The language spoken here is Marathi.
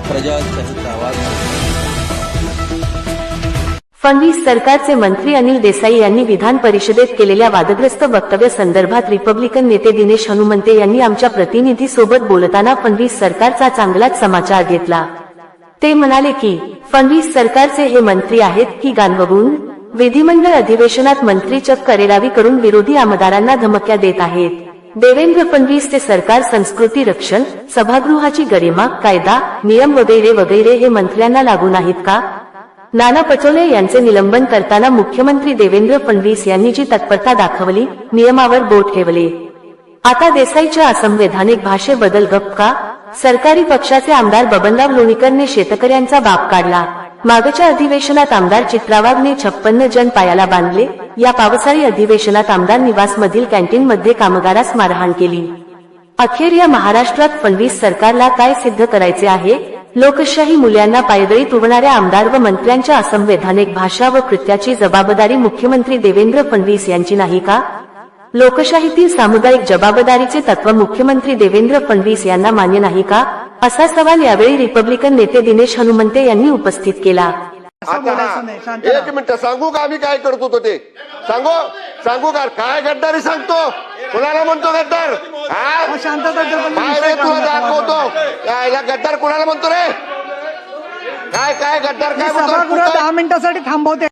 प्रजासत्ताक आवाज। फडणवीस सरकारचे मंत्री अनिल देसाई यांनी विधान परिषदेत केलेल्या वादग्रस्त वक्तव्यासंदर्भात रिपब्लिकन नेते दिनेश हनुमंते यांनी आमच्या प्रतिनिधीसोबत बोलताना फडणवीस सरकारचा चांगलाच समाचार घेतला। ते म्हणाले की फडणवीस सरकारचे हे मंत्री आहेत की गाणवगून विधिमंडळ अधिवेशनात मंत्री चक्क अरेरावी करून विरोधी आमदारांना धमक्या देत आहेत। देवेंद्र फडणवीसचे सरकार संस्कृती रक्षण, सभागृहाची गरिमा, कायदा नियम वगैरे वगैरे हे मंत्र्यांना लागू नाहीत का? नाना पटोले यांचे निलंबन करताना मुख्यमंत्री देवेंद्र फडणवीस यांनी जी तत्परता दाखवली, नियमावर बोट ठेवले। आता देसाईच्या असंवैधानिक भाषेबद्दल गप्प का? सरकारी पक्षाचे आमदार बबनराव लोणीकरने शेतकऱ्यांचा बाप काढला। मागच्या अधिवेशनात आमदार चित्रा वाघने 56 जण पायाला बांधले। या पावसाळी अधिवेशनात आमदार निवासमधील कॅन्टीनमध्ये कामगारास मारहाण केली। अखेर या महाराष्ट्रात फडणवीस सरकारला काय सिद्ध करायचे आहे? लोकशाही मूल्यांना पायदळी तुडवणाऱ्या आमदार व मंत्र्यांच्या असंवैधानिक भाषा व कृत्याची जबाबदारी मुख्यमंत्री देवेंद्र फडणवीस यांची नाही का? लोकशाहीतील सामुदायिक जबाबदारीचे तत्व मुख्यमंत्री देवेंद्र फडणवीस यांना मान्य नाही का? असा सवाल यावेळी रिपब्लिकन नेते दिनेश हनुमंते यांनी उपस्थित केला। एक मिनिट सांगू का आम्ही काय करतो तो ते सांगू का? काय गद्दारी सांगतो? कुणाला म्हणतो गद्दार? काय रे तुला दाखवतो? याला गद्दार कुणाला म्हणतो रे? काय गद्दार काय म्हणतो? 10 मिनिटासाठी थांबवते।